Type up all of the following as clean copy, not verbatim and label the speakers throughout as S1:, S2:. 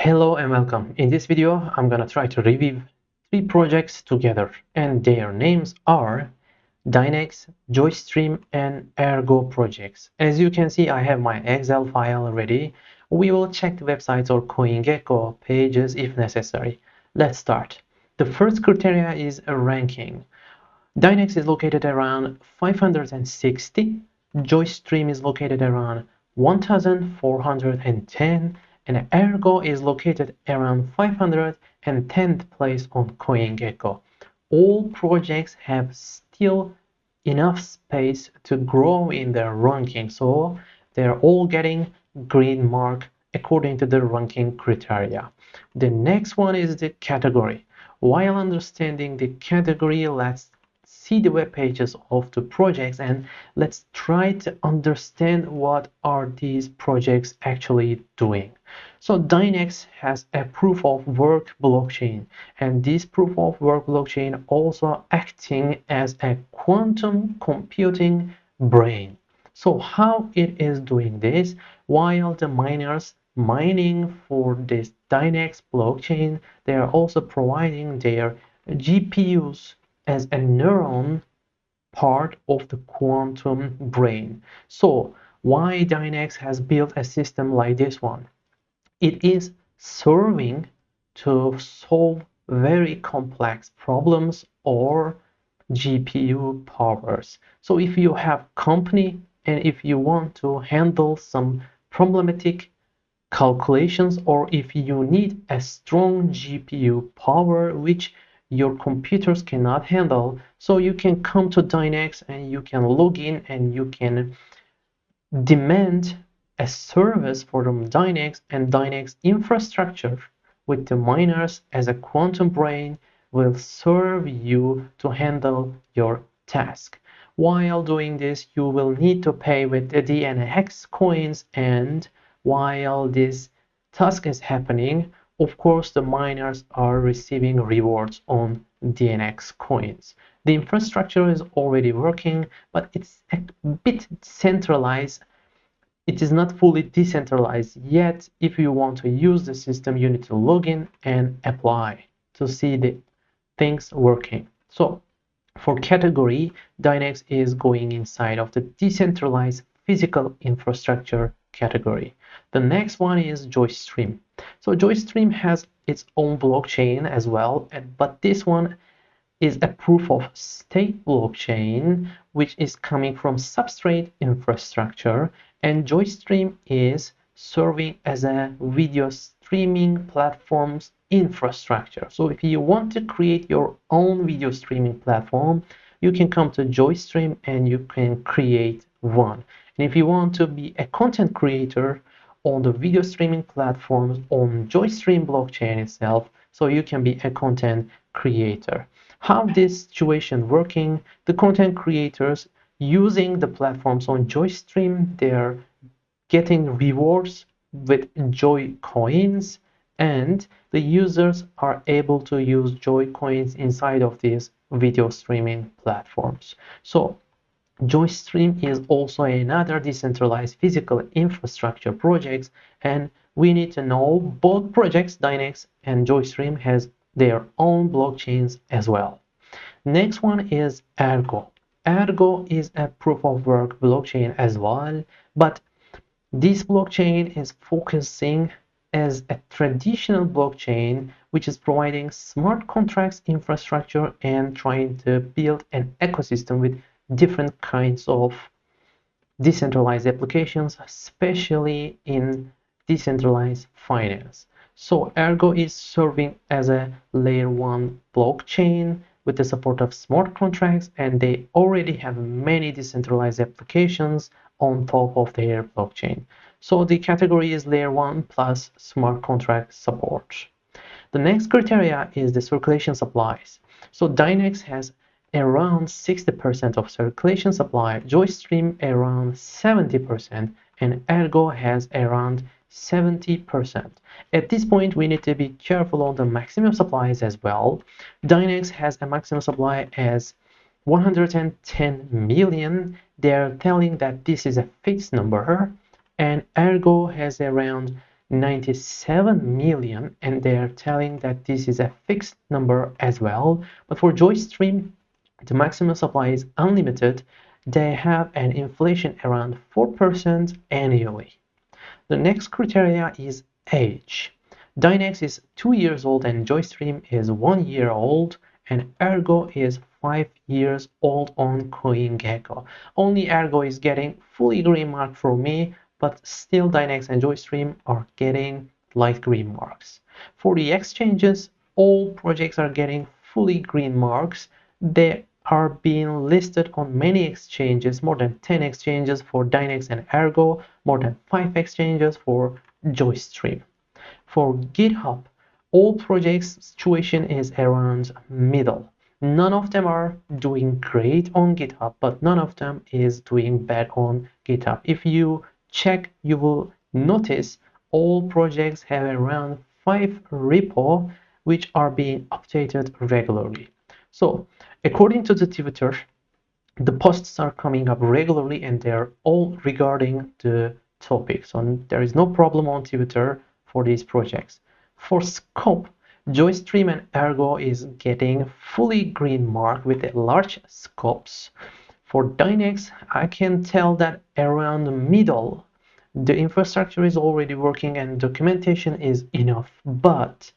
S1: Hello and welcome. In this video, I'm gonna try to review three projects together, and their names are Dynex, JoyStream, and Ergo projects. As you can see, I have my Excel file ready. We will check the websites or CoinGecko pages if necessary. Let's start. The first criteria is a ranking. Dynex is located around 560, JoyStream is located around 1410, and Ergo is located around 510th place on CoinGecko. All projects have still enough space to grow in their ranking, so they're all getting green mark according to the ranking criteria. The next one is the category. While understanding the category, let's see the web pages of the projects and let's try to understand what are these projects actually doing. So Dynex has a proof of work blockchain, and this proof of work blockchain also acting as a quantum computing brain. So how it is doing this? While the miners mining for this Dynex blockchain, they are also providing their GPUs as a neuron part of the quantum brain. So why Dynex has built a system like this one? It is serving to solve very complex problems or GPU powers. So if you have company and if you want to handle some problematic calculations, or if you need a strong GPU power which your computers cannot handle, so you can come to Dynex and you can log in and you can demand a service from Dynex, and Dynex infrastructure with the miners as a quantum brain will serve you to handle your task. While doing this, you will need to pay with the DNX coins, and while this task is happening, of course, the miners are receiving rewards on DNX coins. The infrastructure is already working, but it's a bit centralized. It is not fully decentralized yet. If you want to use the system, you need to log in and apply to see the things working. So for category, Dynex is going inside of the decentralized physical infrastructure category. The next one is JoyStream. So JoyStream has its own blockchain as well, but this one is a proof of stake blockchain which is coming from substrate infrastructure, and JoyStream is serving as a video streaming platform's infrastructure. So if you want to create your own video streaming platform, you can come to JoyStream and you can create one. And if you want to be a content creator on the video streaming platforms on JoyStream blockchain itself, so you can be a content creator. How this situation working? The content creators using the platforms on JoyStream, they're getting rewards with Joy coins, and the users are able to use Joy coins inside of these video streaming platforms. So JoyStream is also another decentralized physical infrastructure project, and we need to know both projects, Dynex and JoyStream, has their own blockchains as well. Next one is Ergo. Ergo is a proof of work blockchain as well, but this blockchain is focusing as a traditional blockchain which is providing smart contracts infrastructure and trying to build an ecosystem with different kinds of decentralized applications, especially in decentralized finance. So Ergo is serving as a layer 1 blockchain with the support of smart contracts, and they already have many decentralized applications on top of their blockchain. So the category is layer 1 plus smart contract support. The next criteria is the circulation supplies. So Dynex has around 60% of circulation supply, JoyStream around 70%, and Ergo has around 70%. At this point, we need to be careful on the maximum supplies as well. Dynex has a maximum supply as 110 million. They're telling that this is a fixed number, and Ergo has around 97 million, and they're telling that this is a fixed number as well. But for Joystream, the maximum supply is unlimited. They have an inflation around 4% annually. The next criteria is age. Dynex is 2 years old and Joystream is 1 year old, and Ergo is 5 years old on CoinGecko. Only Ergo is getting fully green mark from me, but still Dynex and Joystream are getting light green marks. For the exchanges, all projects are getting fully green marks. They are being listed on many exchanges, more than 10 exchanges for Dynex and Ergo, more than 5 exchanges for Joystream. For GitHub, all projects situation is around middle. None of them are doing great on GitHub, but none of them is doing bad on GitHub. If you check, you will notice all projects have around 5 repo which are being updated regularly. So according to the Twitter, the posts are coming up regularly and they're all regarding the topic. So there is no problem on Twitter for these projects. For scope, Joystream and Ergo is getting fully green mark with large scopes. For Dynex, I can tell that around the middle, the infrastructure is already working and documentation is enough. But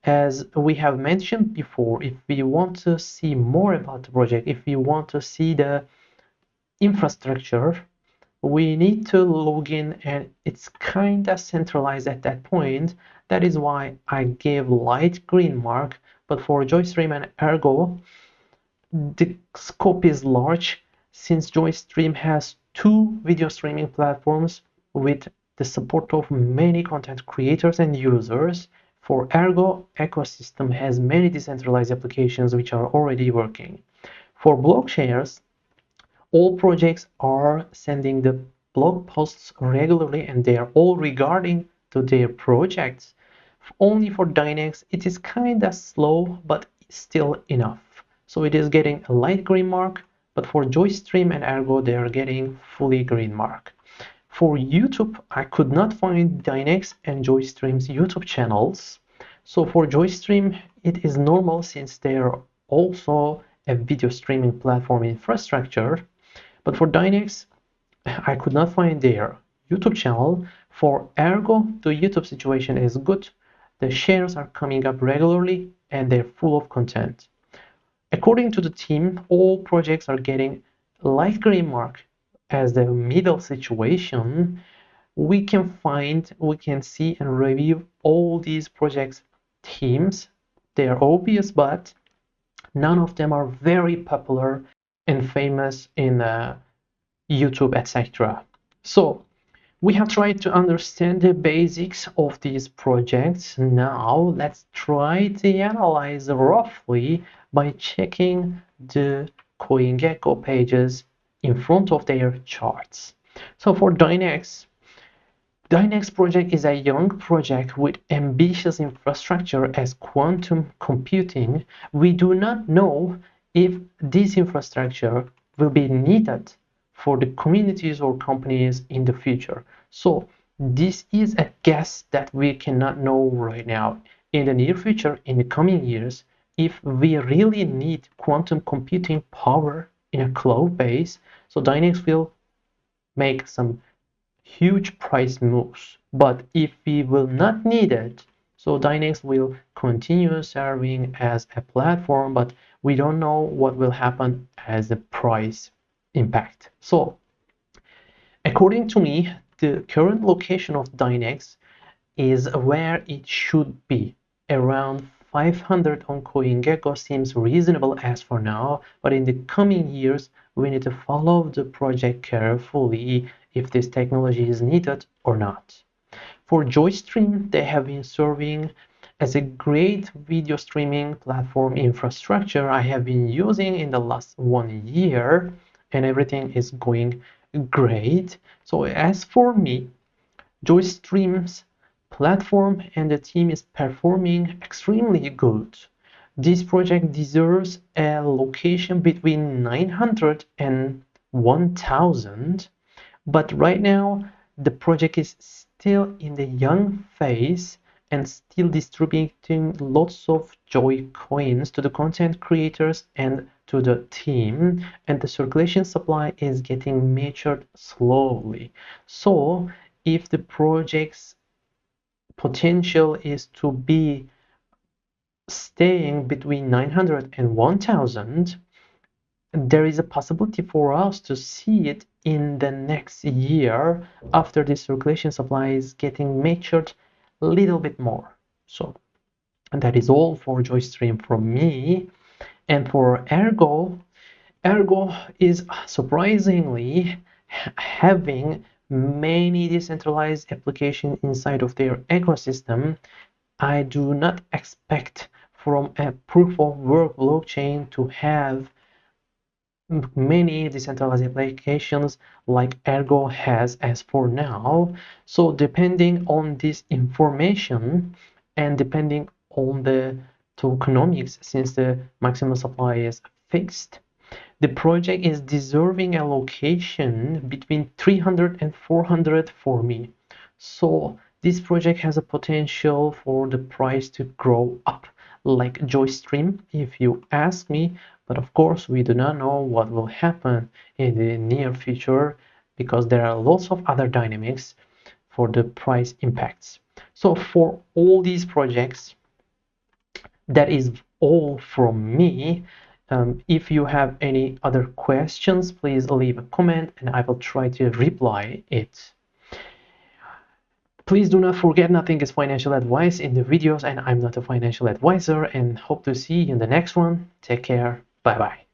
S1: as we have mentioned before, if we want to see more about the project, if we want to see the infrastructure, we need to log in, and it's kind of centralized at that point. That is why I gave light green mark. But for Joystream and Ergo, the scope is large since Joystream has 2 video streaming platforms with the support of many content creators and users. For Ergo, ecosystem has many decentralized applications which are already working. For blog shares, all projects are sending the blog posts regularly and they are all regarding to their projects. Only for Dynex, it is kind of slow, but still enough. So it is getting a light green mark, but for Joystream and Ergo, they are getting fully green mark. For YouTube, I could not find Dynex and Joystream's YouTube channels. So for Joystream, it is normal since they are also a video streaming platform infrastructure. But for Dynex, I could not find their YouTube channel. For Ergo, the YouTube situation is good. The shares are coming up regularly and they're full of content. According to the team, all projects are getting light green mark as the middle situation. We can see and review all these projects teams. They are obvious, but none of them are very popular and famous in YouTube, etc. So we have tried to understand the basics of these projects. Now let's try to analyze roughly by checking the CoinGecko pages in front of their charts. So for Dynex project is a young project with ambitious infrastructure as quantum computing. We do not know if this infrastructure will be needed for the communities or companies in the future. So this is a guess that we cannot know right now. In the near future, in the coming years, if we really need quantum computing power in a cloud base, so Dynex will make some huge price moves. But if we will not need it, so Dynex will continue serving as a platform, but we don't know what will happen as the price impact. So according to me, the current location of Dynex is where it should be. Around 500 on CoinGecko seems reasonable as for now, but in the coming years, we need to follow the project carefully if this technology is needed or not. For Joystream, they have been serving as a great video streaming platform infrastructure I have been using in the last 1 year, and everything is going great. So as for me, Joystream's platform and the team is performing extremely good. This project deserves a location between 900 and 1000, but right now the project is still in the young phase and still distributing lots of joy coins to the content creators and to the team, and the circulation supply is getting matured slowly. So if the project's potential is to be staying between 900 and 1000, there is a possibility for us to see it in the next year after the circulation supply is getting matured a little bit more. So, and that is all for JoyStream from me. And for Ergo is surprisingly having many decentralized applications inside of their ecosystem. I do not expect from a proof of work blockchain to have many decentralized applications like Ergo has as for now. So depending on this information and depending on the tokenomics, since the maximum supply is fixed, the project is deserving a location between 300 and 400 for me. So this project has a potential for the price to grow up like JoyStream, if you ask me. But of course, we do not know what will happen in the near future because there are lots of other dynamics for the price impacts. So for all these projects, that is all from me. If you have any other questions, please leave a comment and I will try to reply it. Please do not forget, nothing is financial advice in the videos, and I'm not a financial advisor, and hope to see you in the next one. Take care. Bye bye.